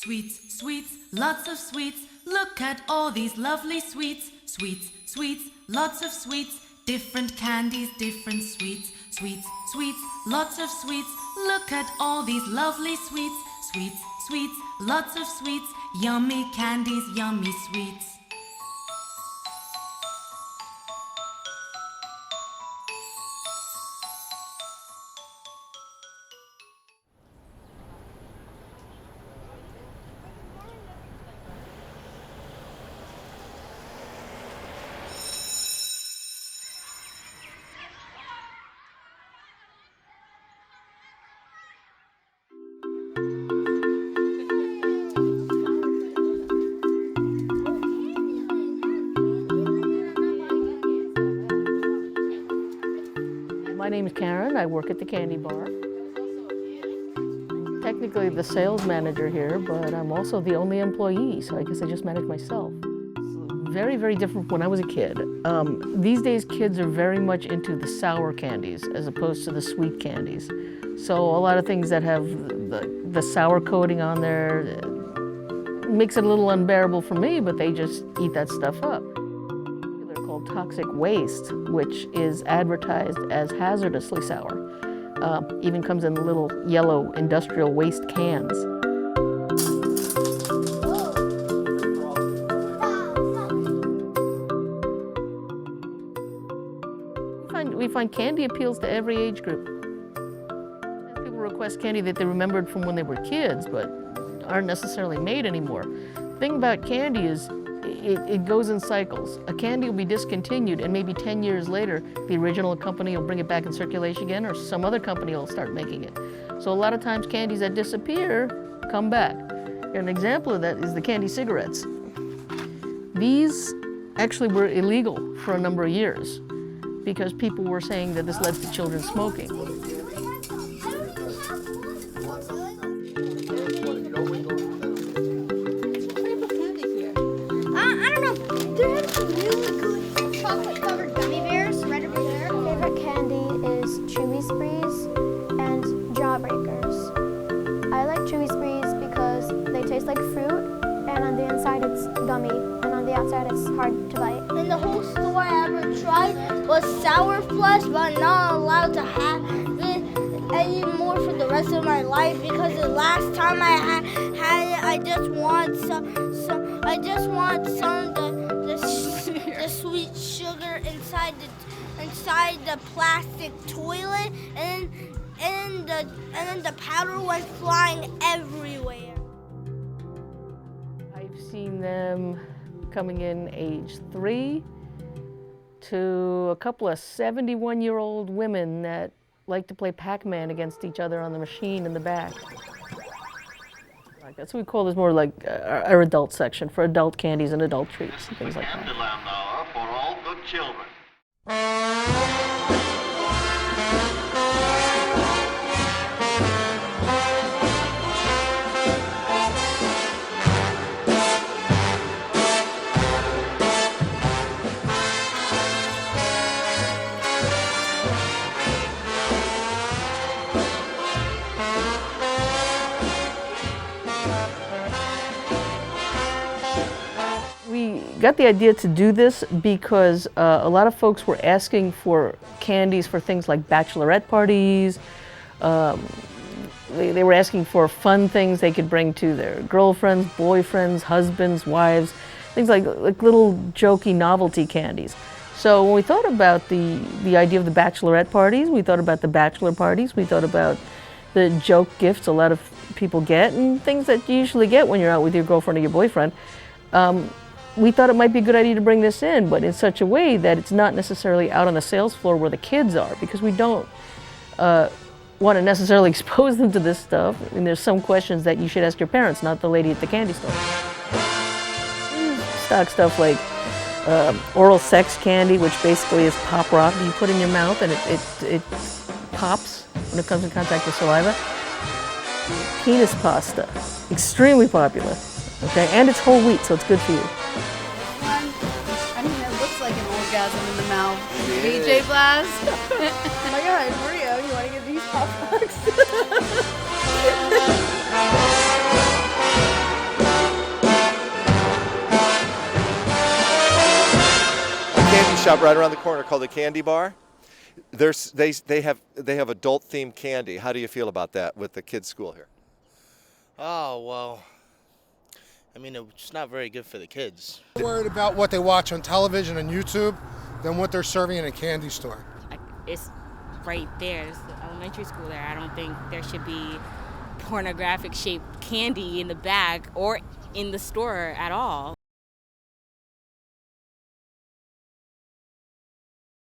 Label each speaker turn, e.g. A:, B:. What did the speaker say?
A: Sweets, sweets, lots of sweets. Look at all these lovely sweets. Sweets, sweets, lots of sweets. Different candies, different sweets. Sweets, sweets, lots of sweets. Look at all these lovely sweets. Sweets, sweets, lots of sweets. Yummy candies, yummy sweets.
B: My name is Karen. I work at the Candy Bar. Technically the sales manager here, but I'm also the only employee, so I guess I just manage myself. Very, very different from when I was a kid. These days kids are very much into the sour candies as opposed to the sweet candies. So a lot of things that have the sour coating on there makes it a little unbearable for me, but they just eat that stuff up. They're called toxic waste, which is advertised as hazardously sour. Even comes in little yellow industrial waste cans. We find candy appeals to every age group. People request candy that they remembered from when they were kids, but aren't necessarily made anymore. The thing about candy is it goes in cycles. A candy will be discontinued, and maybe 10 years later, the original company will bring it back in circulation again, or some other company will start making it. So a lot of times candies that disappear come back. An example of that is the candy cigarettes. These actually were illegal for a number of years because people were saying that this led to children smoking.
C: I don't know. There's some really good chocolate-covered gummy bears right over there.
D: My favorite candy is Chewy Sprees and Jawbreakers. I like Chewy Sprees because they taste like fruit, and on the inside it's gummy, and on the outside it's hard to bite.
C: And the whole store I ever tried was Sour Flush, but I'm not allowed to have it anymore for the rest of my life because the last time I had it, I just want some of the sweet sugar inside the plastic toilet, and then the powder went flying everywhere.
B: I've seen them coming in age 3 to a couple of 71-year-old women that like to play Pac-Man against each other on the machine in the back. That's what we call this more like our adult section for adult candies and adult treats and things like that.
E: Candyland Hour for all good children.
B: We got the idea to do this because a lot of folks were asking for candies for things like bachelorette parties. They were asking for fun things they could bring to their girlfriends, boyfriends, husbands, wives, things like little jokey novelty candies. So when we thought about the idea of the bachelorette parties, we thought about the bachelor parties, we thought about the joke gifts a lot of people get and things that you usually get when you're out with your girlfriend or your boyfriend. We thought it might be a good idea to bring this in, but in such a way that it's not necessarily out on the sales floor where the kids are, because we don't want to necessarily expose them to this stuff. I mean, there's some questions that you should ask your parents, not the lady at the candy store. Stock stuff like oral sex candy, which basically is pop rock you put in your mouth and it pops when it comes in contact with saliva. Penis pasta, extremely popular, okay? And it's whole wheat, so it's good for you.
F: I mean, it looks like an orgasm in the mouth. BJ Blast.
G: Oh my god, Mario, you want to get these Pop Rocks?
H: shop right around the corner called the Candy Bar. They have adult themed candy. How do you feel about that with the kids' school here?
I: Oh, well, I mean, it's not very good for the kids.
J: I'm worried about what they watch on television and YouTube than what they're serving in a candy store.
K: It's right there. It's the elementary school there. I don't think there should be pornographic shaped candy in the bag or in the store at all.